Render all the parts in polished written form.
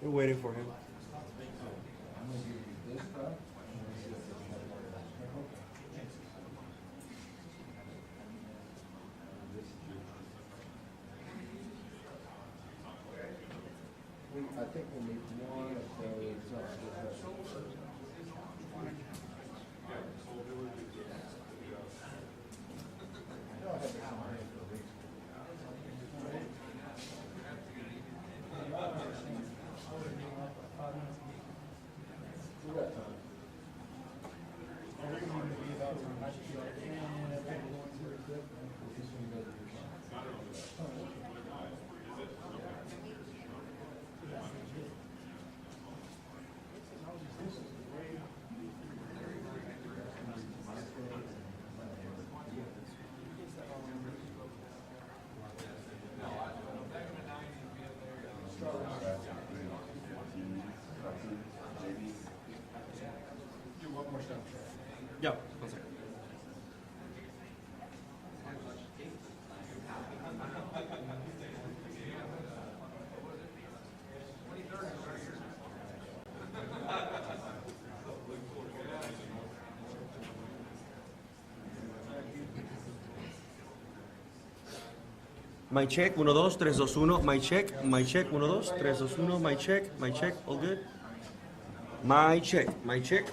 We're waiting for him. I think we'll need one of those. Yeah, one second. My check, 1, 2, 3, 2, 1, my check, 1, 2, 3, 2, 1, my check, all good? My check, 1, 2,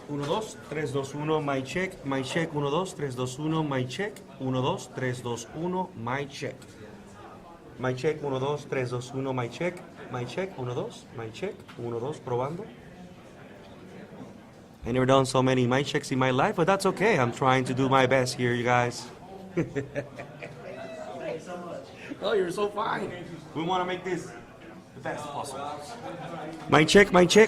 3, 2, 1, my check, 1, 2, 3, 2, 1, my check, 1, 2, 3, 2, 1, my check. My check, 1, 2, 3, 2, 1, my check, 1, 2, my check, 1, 2, probando. I never done so many mic checks in my life, but that's okay. I'm trying to do my best here, you guys. Oh, you're so fine. We want to make this the best possible. My check, 1, 2.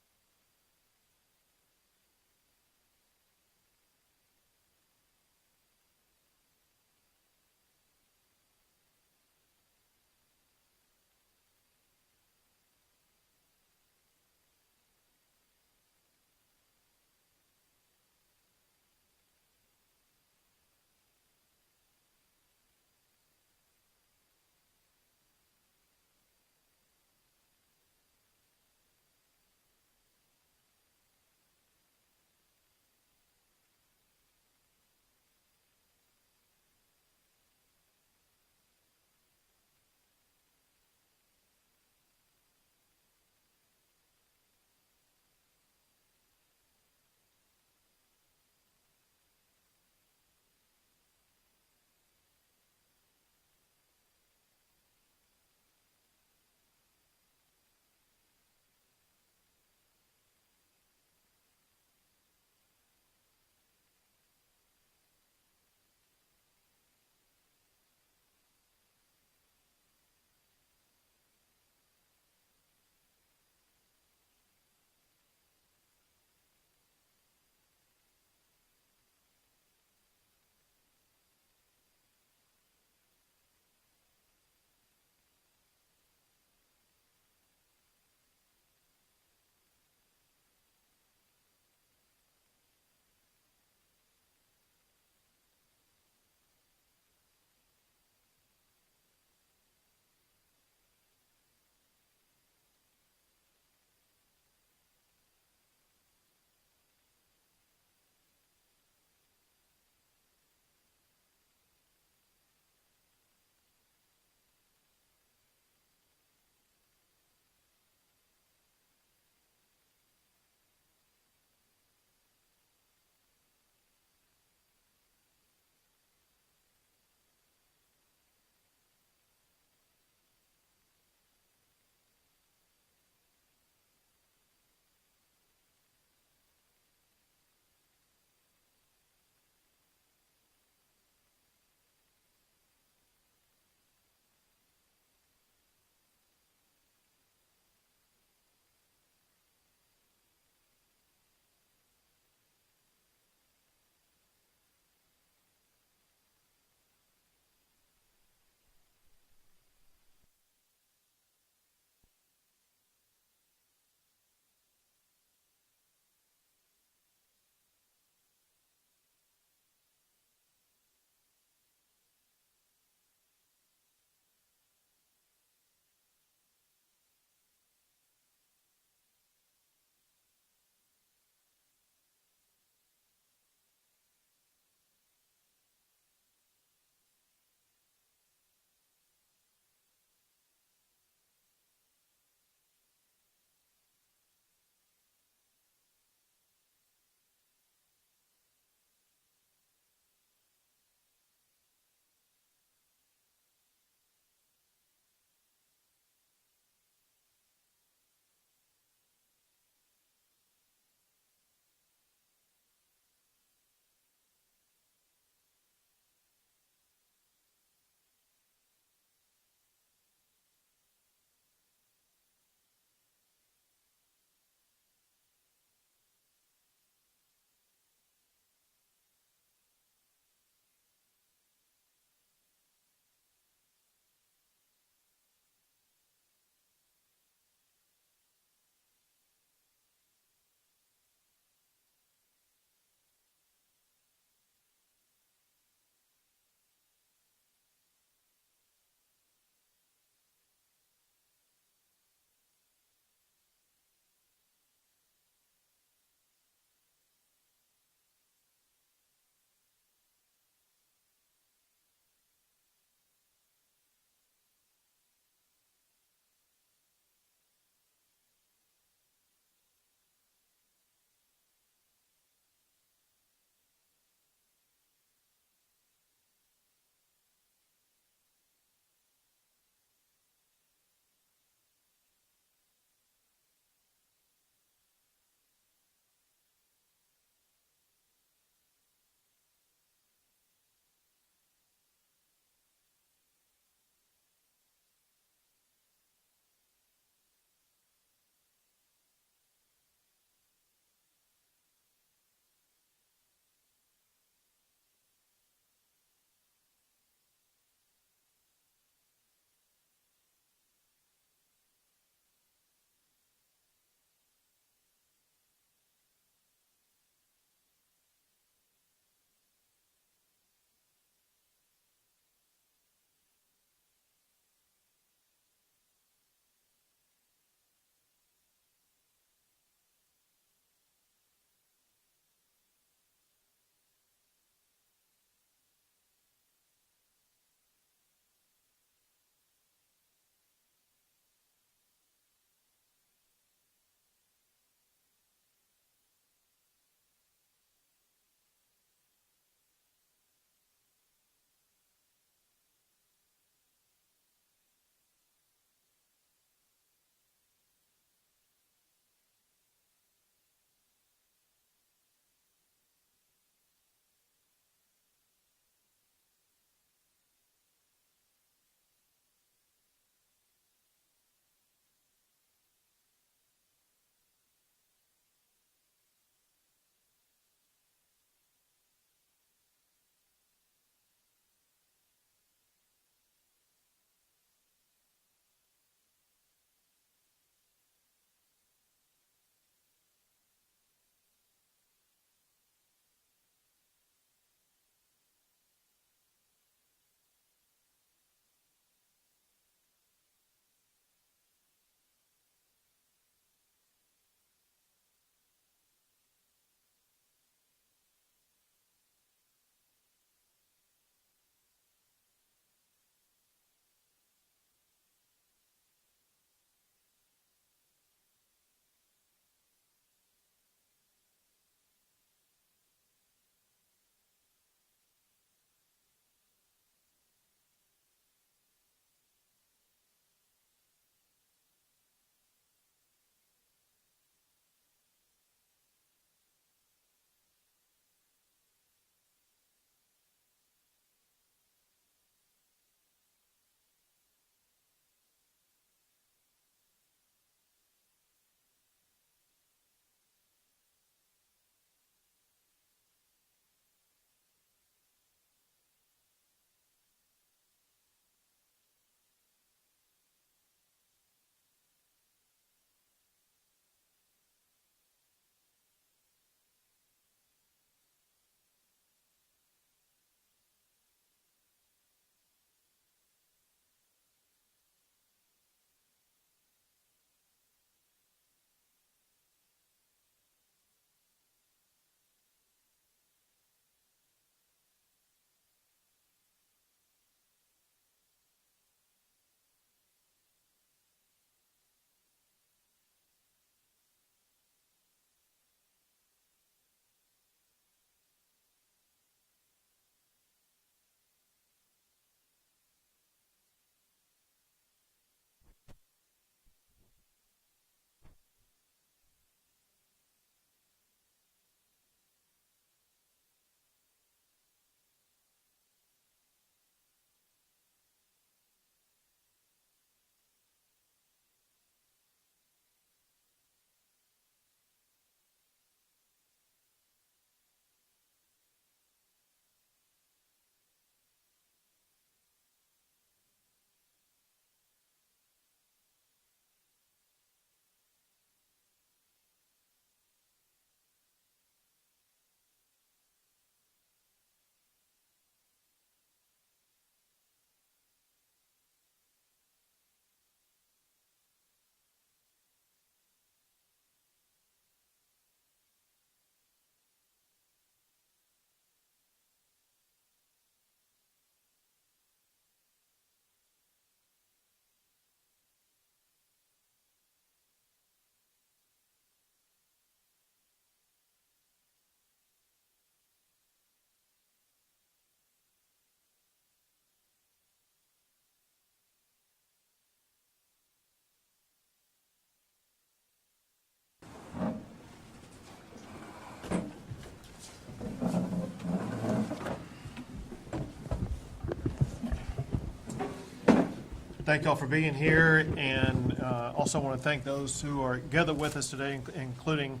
Thank y'all for being here, and also want to thank those who are gathered with us today, including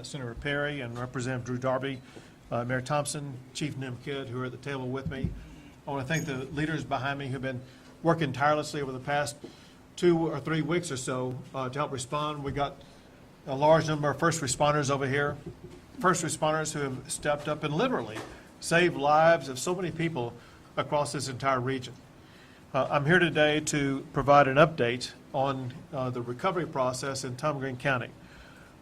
Senator Perry and Representative Drew Darby, Mayor Thompson, Chief Nim Kidd, who are at the table with me. I want to thank the leaders behind me who've been working tirelessly over the past 2 or 3 weeks or so to help respond. We got a large number of first responders over here, first responders who have stepped up and literally saved lives of so many people across this entire region. I'm here today to provide an update on the recovery process in Tom Green County.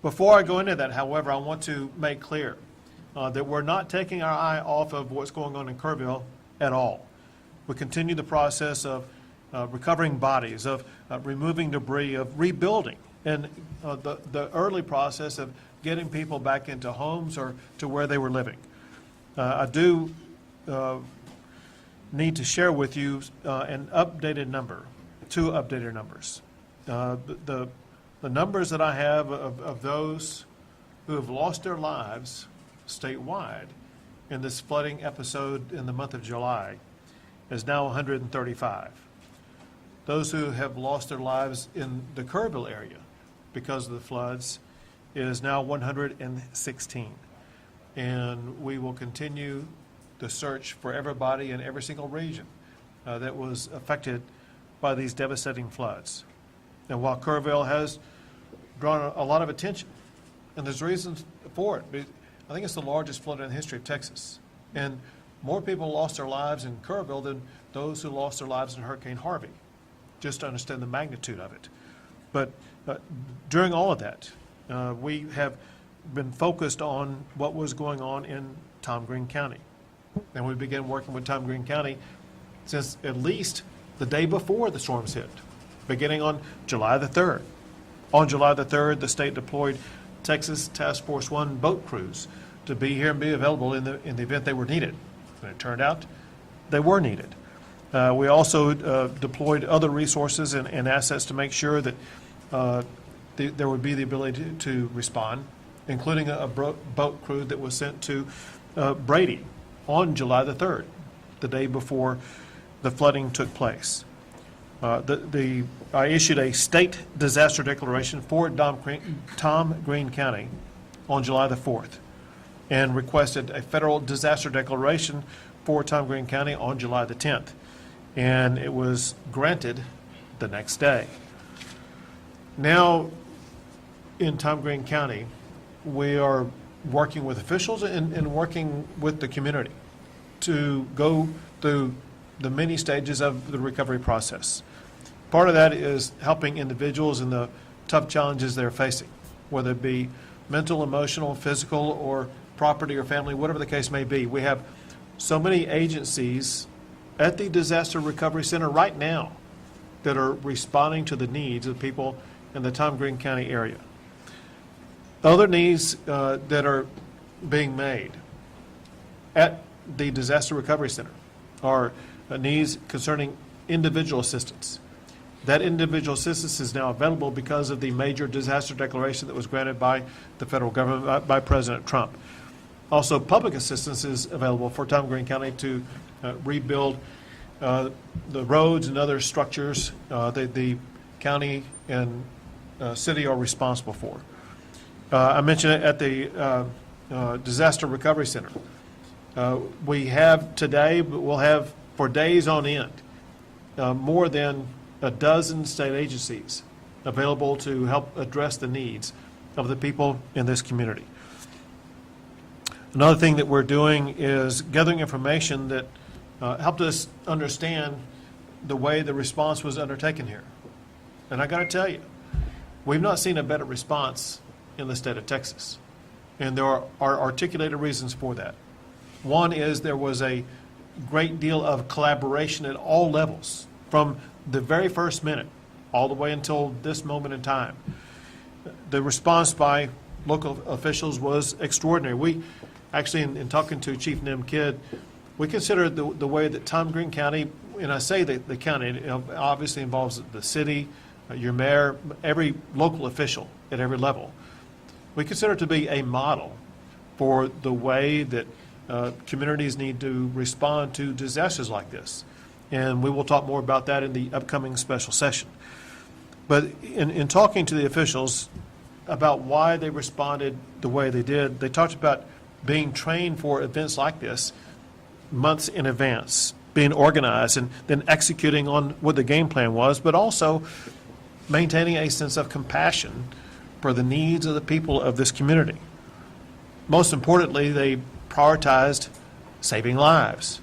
Before I go into that, however, I want to make clear that we're not taking our eye off of what's going on in Kerrville at all. We continue the process of recovering bodies, of removing debris, of rebuilding, and the early process of getting people back into homes or to where they were living. I do need to share with you an updated number, 2 updated numbers. The numbers that I have of those who have lost their lives statewide in this flooding episode in the month of July is now 135. Those who have lost their lives in the Kerrville area because of the floods is now 116. And we will continue the search for everybody in every single region that was affected by these devastating floods. And while Kerrville has drawn a lot of attention, and there's reasons for it, but I think it's the largest flood in the history of Texas. And more people lost their lives in Kerrville than those who lost their lives in Hurricane Harvey, just to understand the magnitude of it. But during all of that, we have been focused on what was going on in Tom Green County. And we began working with Tom Green County since at least the day before the storms hit, beginning on July the 3rd. On July the 3rd, the state deployed Texas Task Force 1 boat crews to be here and be available in the event they were needed. And it turned out they were needed. We also deployed other resources and assets to make sure that there would be the ability to respond, including a boat crew that was sent to Brady on July the 3rd, the day before the flooding took place. I issued a state disaster declaration for Tom Green County on July the 4th and requested a federal disaster declaration for Tom Green County on July the 10th. And it was granted the next day. Now, in Tom Green County, we are working with officials and working with the community to go through the many stages of the recovery process. Part of that is helping individuals in the tough challenges they're facing, whether it be mental, emotional, physical, or property or family, whatever the case may be. We have so many agencies at the Disaster Recovery Center right now that are responding to the needs of people in the Tom Green County area. Other needs that are being made at the Disaster Recovery Center are needs concerning individual assistance. That individual assistance is now available because of the major disaster declaration that was granted by the federal government, by President Trump. Also, public assistance is available for Tom Green County to rebuild the roads and other structures that the county and city are responsible for. I mentioned it at the Disaster Recovery Center. We have today, but we'll have for days on end, more than a dozen state agencies available to help address the needs of the people in this community. Another thing that we're doing is gathering information that helped us understand the way the response was undertaken here. And I got to tell you, we've not seen a better response in the state of Texas. And there are articulated reasons for that. One is there was a great deal of collaboration at all levels, from the very first minute all the way until this moment in time. The response by local officials was extraordinary. We actually, in talking to Chief Nim Kidd, we consider the way that Tom Green County, and I say the county, it obviously involves the city, your mayor, every local official at every level. We consider it to be a model for the way that communities need to respond to disasters like this. And we will talk more about that in the upcoming special session. But in talking to the officials about why they responded the way they did, they talked about being trained for events like this months in advance, being organized and then executing on what the game plan was, but also maintaining a sense of compassion for the needs of the people of this community. Most importantly, they prioritized saving lives.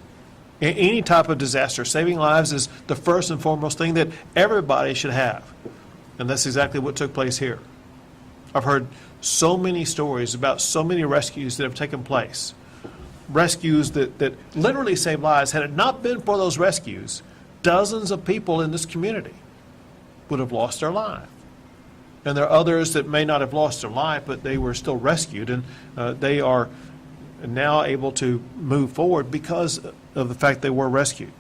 In any type of disaster, saving lives is the first and foremost thing that everybody should have. And that's exactly what took place here. I've heard so many stories about so many rescues that have taken place. Rescues that literally saved lives. Had it not been for those rescues, dozens of people in this community would have lost their life. And there are others that may not have lost their life, but they were still rescued, and they are now able to move forward because of the fact they were rescued.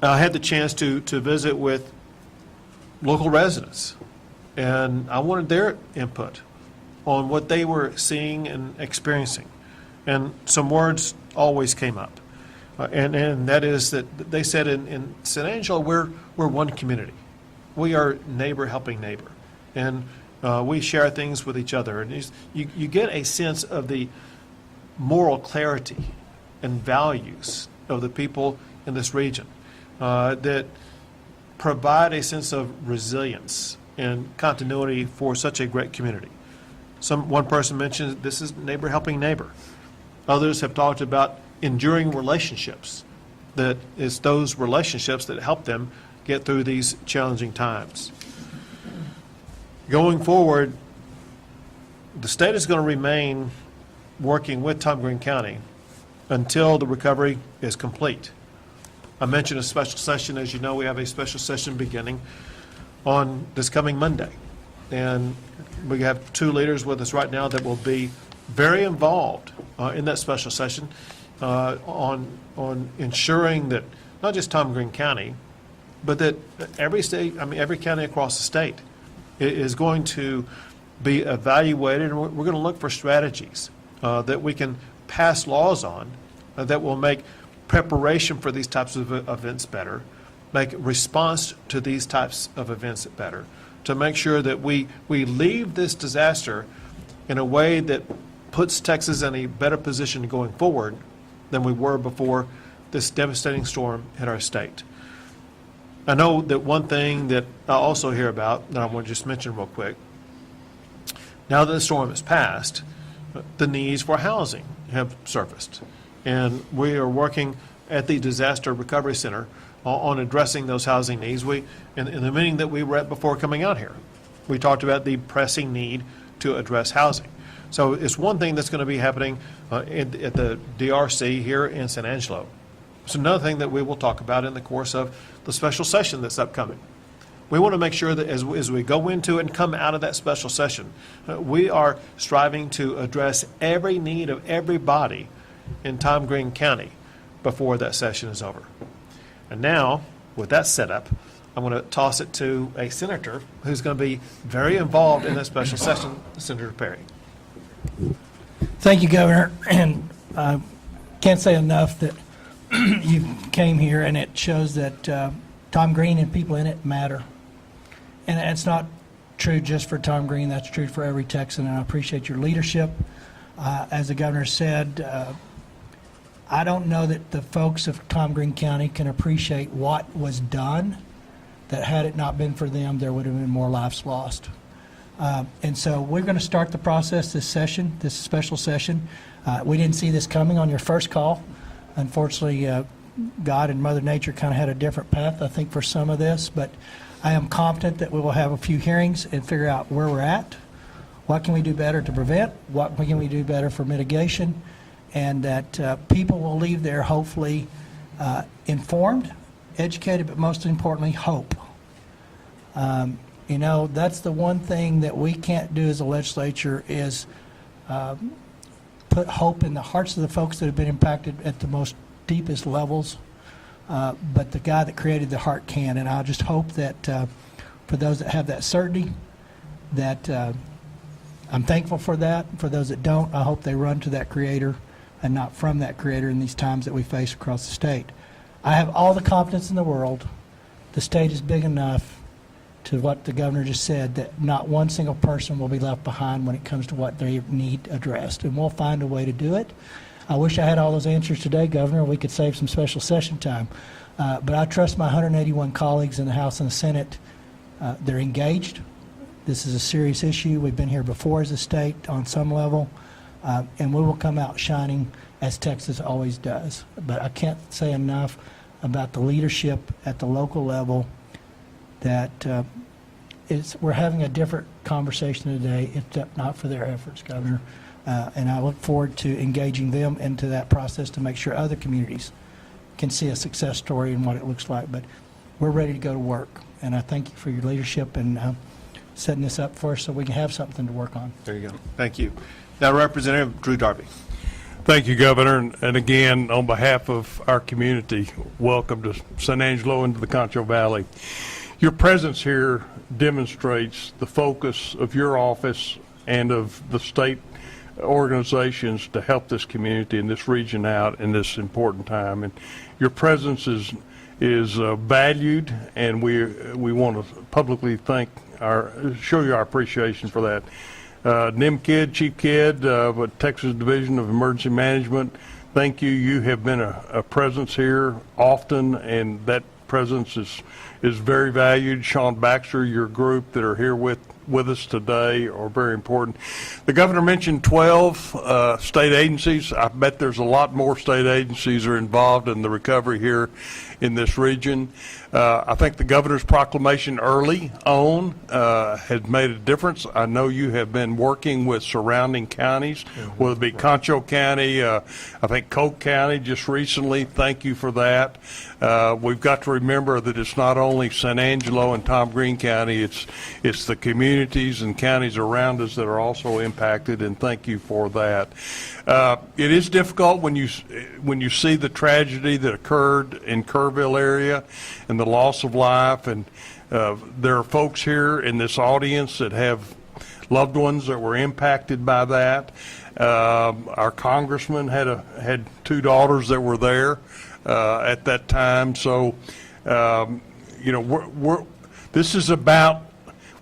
I had the chance to visit with local residents, and I wanted their input on what they were seeing and experiencing. And some words always came up, and that is that they said in San Angelo, we're one community. We are neighbor helping neighbor, and we share things with each other. And you get a sense of the moral clarity and values of the people in this region that provide a sense of resilience and continuity for such a great community. One person mentioned this is neighbor helping neighbor. Others have talked about enduring relationships, that it's those relationships that help them get through these challenging times. Going forward, the state is going to remain working with Tom Green County until the recovery is complete. I mentioned a special session. As you know, we have a special session beginning on this coming Monday. And we have two leaders with us right now that will be very involved in that special session on ensuring that not just Tom Green County, but that every county across the state is going to be evaluated, and we're going to look for strategies that we can pass laws on that will make preparation for these types of events better, make response to these types of events better, to make sure that we leave this disaster in a way that puts Texas in a better position going forward than we were before this devastating storm hit our state. I know that one thing that I also hear about that I want to just mention real quick, now that the storm has passed, the needs for housing have surfaced. And we are working at the Disaster Recovery Center on addressing those housing needs. In the meeting that we were at before coming out here, we talked about the pressing need to address housing. So it's one thing that's going to be happening at the DRC here in San Angelo. It's another thing that we will talk about in the course of the special session that's upcoming. We want to make sure that as we go into and come out of that special session, we are striving to address every need of everybody in Tom Green County before that session is over. And now, with that set up, I'm going to toss it to a senator who's going to be very involved in that special session, Senator Perry. Thank you, Governor, and I can't say enough that you came here, and it shows that Tom Green and people in it matter. And it's not true just for Tom Green, that's true for every Texan, and I appreciate your leadership. As the Governor said, I don't know that the folks of Tom Green County can appreciate what was done, that had it not been for them, there would have been more lives lost. And so we're going to start the process this session, this special session. We didn't see this coming on your first call. Unfortunately, God and Mother Nature kind of had a different path, I think, for some of this. But I am confident that we will have a few hearings and figure out where we're at, what can we do better to prevent, what can we do better for mitigation, and that people will leave there hopefully informed, educated, but most importantly, hope. You know, that's the one thing that we can't do as a legislature is put hope in the hearts of the folks that have been impacted at the most deepest levels. But the guy that created the heart can. And I just hope that for those that have that certainty, that I'm thankful for that. For those that don't, I hope they run to that creator and not from that creator in these times that we face across the state. I have all the confidence in the world. The state is big enough, to what the governor just said, that not one single person will be left behind when it comes to what they need addressed, and we'll find a way to do it. I wish I had all those answers today, Governor. We could save some special session time. But I trust my 181 colleagues in the House and the Senate. They're engaged. This is a serious issue. We've been here before as a state on some level, and we will come out shining as Texas always does. But I can't say enough about the leadership at the local level that we're having a different conversation today, if not for their efforts, Governor. And I look forward to engaging them into that process to make sure other communities can see a success story and what it looks like. But we're ready to go to work. And I thank you for your leadership and setting this up for us so we can have something to work on. There you go. Thank you. Now, Representative Drew Darby. Thank you, Governor. And again, on behalf of our community, welcome to San Angelo and to the Concho Valley. Your presence here demonstrates the focus of your office and of the state organizations to help this community and this region out in this important time. And your presence is valued, and we want to publicly show you our appreciation for that. NIM Kid, Chief Kid, with Texas Division of Emergency Management, thank you. You have been a presence here often, and that presence is very valued. Sean Baxter, your group that are here with us today are very important. The governor mentioned 12 state agencies. I bet there's a lot more state agencies are involved in the recovery here in this region. I think the governor's proclamation early on has made a difference. I know you have been working with surrounding counties, whether it be Concho County, I think Coke County just recently. Thank you for that. We've got to remember that it's not only San Angelo and Tom Green County, it's the communities and counties around us that are also impacted, and thank you for that. It is difficult when you see the tragedy that occurred in Kerrville area and the loss of life, and there are folks here in this audience that have loved ones that were impacted by that. Our congressman had two daughters that were there at that time, so this is about,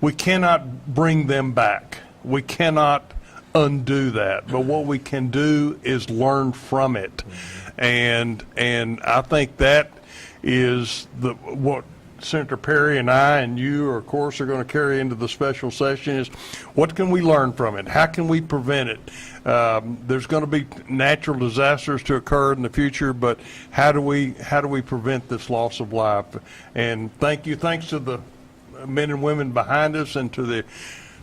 we cannot bring them back. We cannot undo that, but what we can do is learn from it. And I think that is what Senator Perry and I and you, of course, are going to carry into the special session is what can we learn from it? How can we prevent it? There's going to be natural disasters to occur in the future, but how do we prevent this loss of life? And thanks to the men and women behind us and to the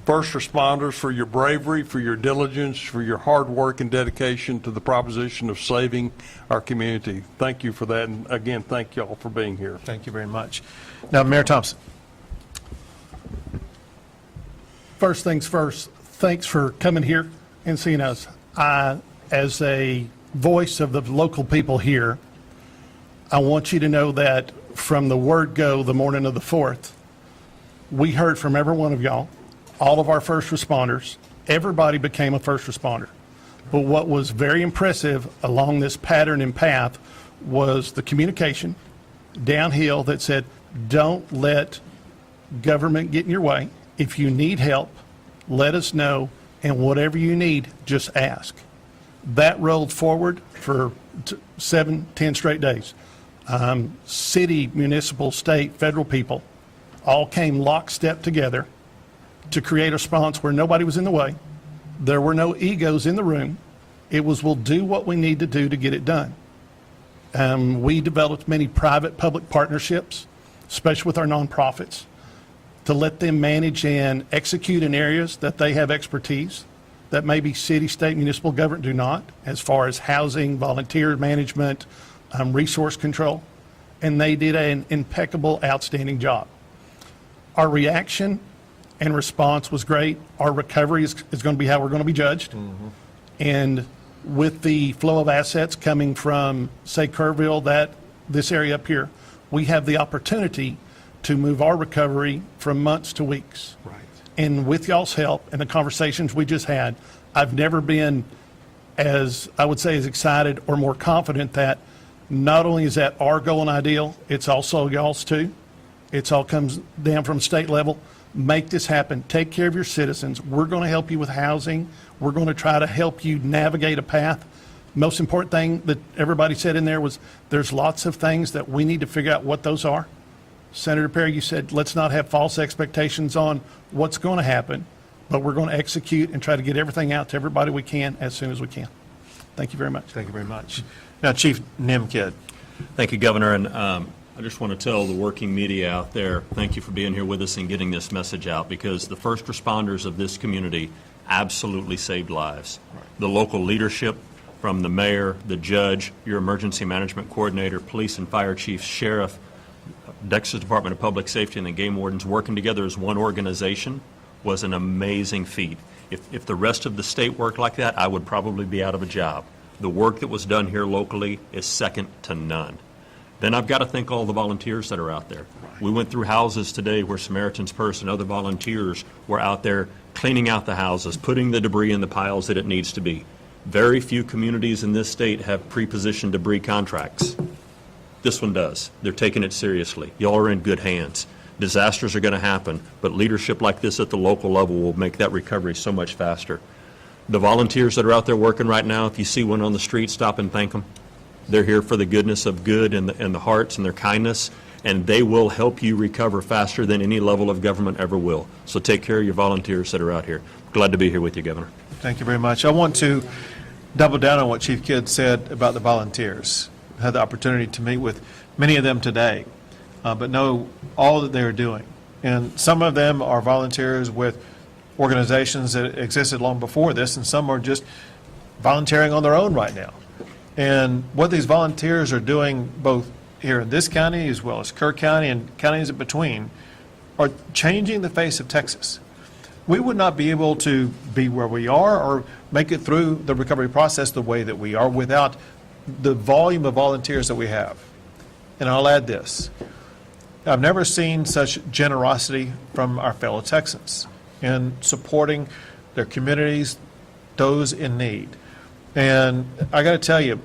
first responders for your bravery, for your diligence, for your hard work and dedication to the proposition of saving our community. Thank you for that. And again, thank you all for being here. Thank you very much. Now, Mayor Thompson. First things first, thanks for coming here and seeing us. As a voice of the local people here, I want you to know that from the word go the morning of the 4th, we heard from every one of y'all, all of our first responders. Everybody became a first responder. But what was very impressive along this pattern and path was the communication downhill that said, don't let government get in your way. If you need help, let us know, and whatever you need, just ask. That rolled forward for 7-10 straight days. City, municipal, state, federal people all came lockstep together to create a response where nobody was in the way. There were no egos in the room. It was, we'll do what we need to do to get it done. We developed many private-public partnerships, especially with our nonprofits, to let them manage and execute in areas that they have expertise that maybe city, state, municipal government do not, as far as housing, volunteer management, resource control. And they did an impeccable, outstanding job. Our reaction and response was great. Our recovery is going to be how we're going to be judged. And with the flow of assets coming from, say, Kerrville, this area up here, we have the opportunity to move our recovery from months to weeks. Right. And with y'all's help and the conversations we just had, I've never been as, I would say, as excited or more confident that not only is that our goal and ideal, it's also y'all's too. It's all comes down from state level. Make this happen. Take care of your citizens. We're going to help you with housing. We're going to try to help you navigate a path. Most important thing that everybody said in there was there's lots of things that we need to figure out what those are. Senator Perry, you said let's not have false expectations on what's going to happen, but we're going to execute and try to get everything out to everybody we can as soon as we can. Thank you very much. Thank you very much. Now, Chief Nimkid. Thank you, Governor, and I just want to tell the working media out there, thank you for being here with us and getting this message out, because the first responders of this community absolutely saved lives. The local leadership, from the mayor, the judge, your emergency management coordinator, police and fire chiefs, sheriff, Texas Department of Public Safety, and the game wardens working together as one organization was an amazing feat. If the rest of the state worked like that, I would probably be out of a job. The work that was done here locally is second to none. Then I've got to thank all the volunteers that are out there. We went through houses today where Samaritan's Purse and other volunteers were out there cleaning out the houses, putting the debris in the piles that it needs to be. Very few communities in this state have pre-positioned debris contracts. This one does. They're taking it seriously. Y'all are in good hands. Disasters are going to happen, but leadership like this at the local level will make that recovery so much faster. The volunteers that are out there working right now, if you see one on the street, stop and thank them. They're here for the goodness of good and the hearts and their kindness, and they will help you recover faster than any level of government ever will. So take care of your volunteers that are out here. Glad to be here with you, Governor. Thank you very much. I want to double down on what Chief Kidd said about the volunteers. I had the opportunity to meet with many of them today, but know all that they're doing. And some of them are volunteers with organizations that existed long before this, and some are just volunteering on their own right now. And what these volunteers are doing, both here in this county as well as Kerr County and counties in between, are changing the face of Texas. We would not be able to be where we are or make it through the recovery process the way that we are without the volume of volunteers that we have. And I'll add this. I've never seen such generosity from our fellow Texans in supporting their communities, those in need. And I got to tell you,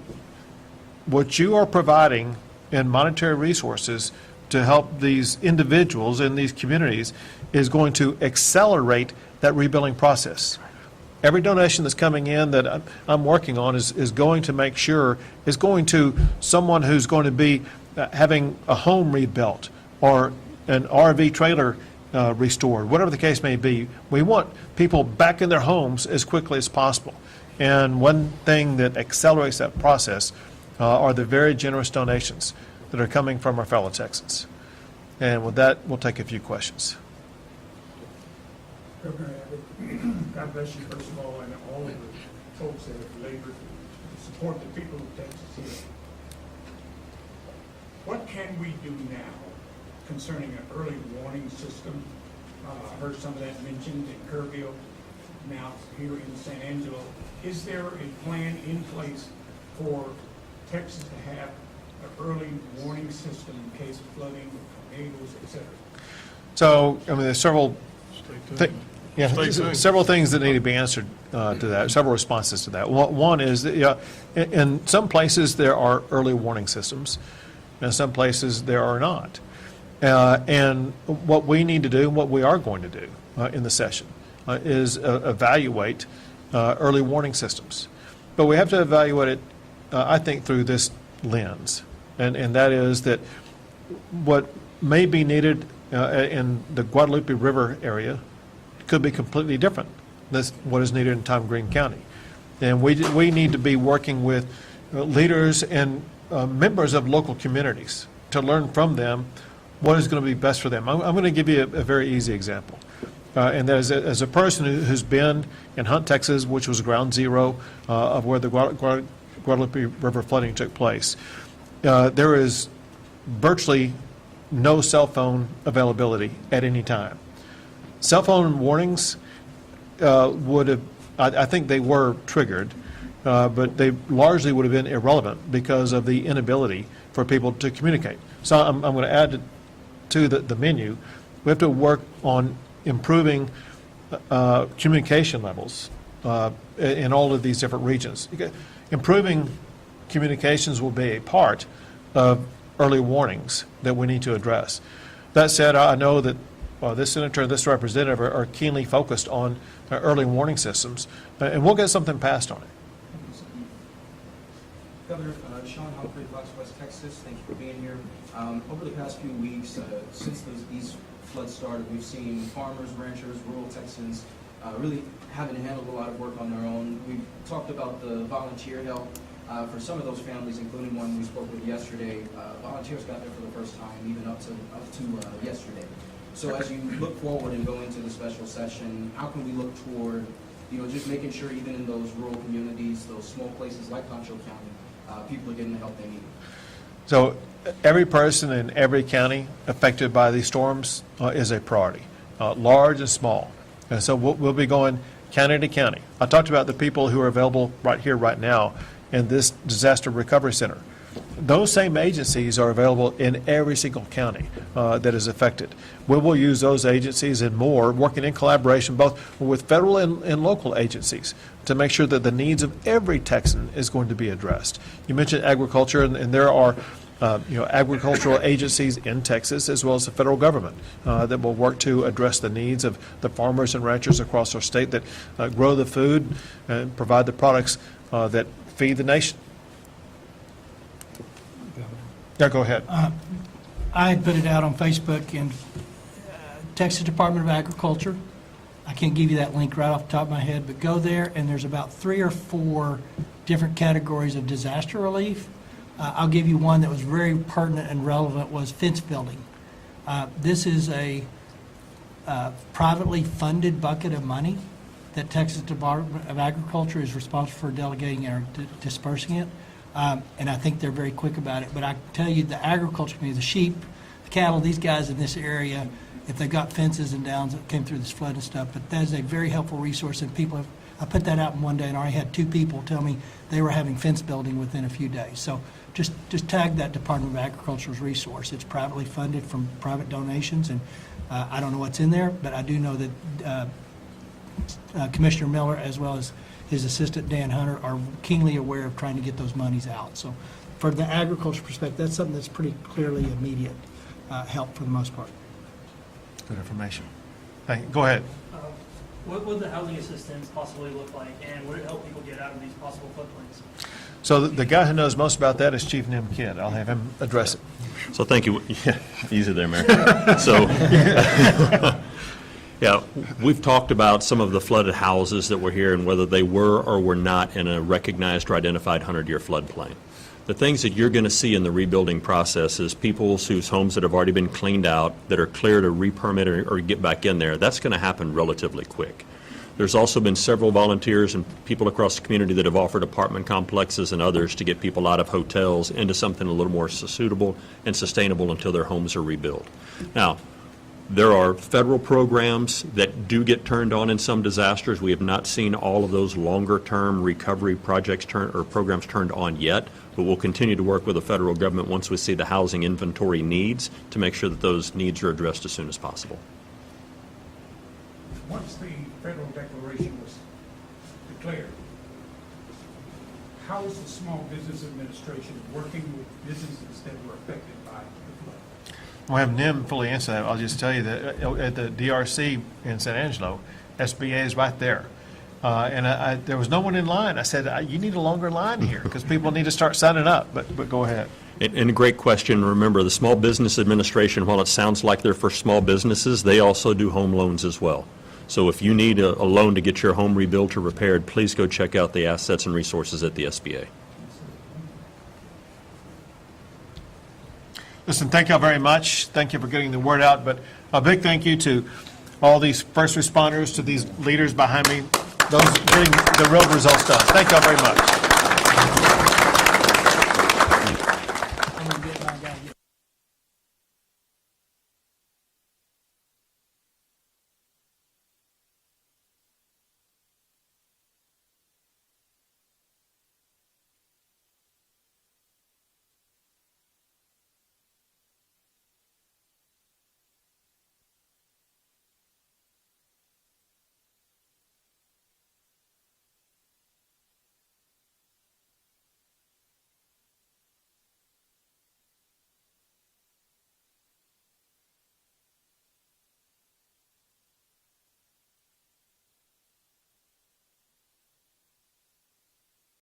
what you are providing in monetary resources to help these individuals in these communities is going to accelerate that rebuilding process. Every donation that's coming in that I'm working on is going to make sure, is going to someone who's going to be having a home rebuilt or an RV trailer restored, whatever the case may be. We want people back in their homes as quickly as possible. And one thing that accelerates that process are the very generous donations that are coming from our fellow Texans. And with that, we'll take a few questions. Governor Abbott, God bless you first of all, and all of the folks that have labored to support the people of Texas here. What can we do now concerning an early warning system? I heard some of that mentioned in Kerrville, now here in San Angelo. Is there a plan in place for Texas to have an early warning system in case of flooding, tornadoes, etc.? So, I mean, there's several several things that need to be answered to that, several responses to that. One is that, in some places there are early warning systems, in some places there are not. And what we need to do, and what we are going to do in the session, is evaluate early warning systems. But we have to evaluate it, I think, through this lens. And that is that what may be needed in the Guadalupe River area could be completely different than what is needed in Tom Green County. And we need to be working with leaders and members of local communities to learn from them what is going to be best for them. I'm going to give you a very easy example. And that is, as a person who's been in Hunt, Texas, which was ground zero of where the Guadalupe River flooding took place, there is virtually no cell phone availability at any time. Cell phone warnings would have, I think they were triggered, but they largely would have been irrelevant because of the inability for people to communicate. So I'm going to add to the menu. We have to work on improving communication levels in all of these different regions. Improving communications will be a part of early warnings that we need to address. That said, I know that this senator and this representative are keenly focused on early warning systems, and we'll get something passed on it. Governor, Sean Humphrey, Fox West, Texas, thank you for being here. Over the past few weeks, since these floods started, we've seen farmers, ranchers, rural Texans really having to handle a lot of work on their own. We've talked about the volunteer help for some of those families, including one we spoke with yesterday. Volunteers got there for the first time, even up to yesterday. So as you look forward and go into the special session, how can we look toward, just making sure even in those rural communities, those small places like Concho County, people are getting the help they need? So every person in every county affected by these storms is a priority, large and small. And so we'll be going county to county. I talked about the people who are available right here, right now, in this disaster recovery center. Those same agencies are available in every single county that is affected. We will use those agencies and more, working in collaboration both with federal and local agencies to make sure that the needs of every Texan is going to be addressed. You mentioned agriculture, and there are agricultural agencies in Texas as well as the federal government that will work to address the needs of the farmers and ranchers across our state that grow the food and provide the products that feed the nation. Yeah, go ahead. I had put it out on Facebook, and Texas Department of Agriculture, I can't give you that link right off the top of my head, but go there, and there's about 3 or 4 different categories of disaster relief. I'll give you one that was very pertinent and relevant, was fence building. This is a privately funded bucket of money that Texas Department of Agriculture is responsible for delegating or dispersing it. And I think they're very quick about it. But I can tell you, the agriculture community, the sheep, the cattle, these guys in this area, if they've got fences and downs that came through this flood and stuff, but that is a very helpful resource. And people have, I put that out in one day, and I already had 2 people tell me they were having fence building within a few days. So just tag that Department of Agriculture's resource. It's privately funded from private donations, and I don't know what's in there, but I do know that Commissioner Miller, as well as his assistant Dan Hunter, are keenly aware of trying to get those monies out. So for the agriculture perspective, that's something that's pretty clearly immediate help for the most part. Good information. Thank you. Go ahead. What would the housing assistance possibly look like, and would it help people get out of these possible floodplains? So the guy who knows most about that is Chief Nim Kidd. I'll have him address it. So thank you. Yeah, easy there, Mayor. So, yeah, we've talked about some of the flooded houses that were here and whether they were or were not in a recognized or identified 100-year floodplain. The things that you're going to see in the rebuilding process is people whose homes that have already been cleaned out, that are clear to re-permit or get back in there. That's going to happen relatively quick. There's also been several volunteers and people across the community that have offered apartment complexes and others to get people out of hotels into something a little more suitable and sustainable until their homes are rebuilt. Now, there are federal programs that do get turned on in some disasters. We have not seen all of those longer-term recovery projects programs turned on yet, but we'll continue to work with the federal government once we see the housing inventory needs to make sure that those needs are addressed as soon as possible. Once the federal declaration was declared, how is the Small Business Administration working with businesses that were affected by the flood? We'll have Nim fully answer that. I'll just tell you that at the DRC in San Angelo, SBA is right there. And there was no one in line. I said, you need a longer line here because people need to start signing up. But go ahead. And a great question. Remember, the Small Business Administration, while it sounds like they're for small businesses, they also do home loans as well. So if you need a loan to get your home rebuilt or repaired, please go check out the assets and resources at the SBA. Listen, thank y'all very much. Thank you for getting the word out. But a big thank you to all these first responders, to these leaders behind me, those getting the real results done. Thank y'all very much.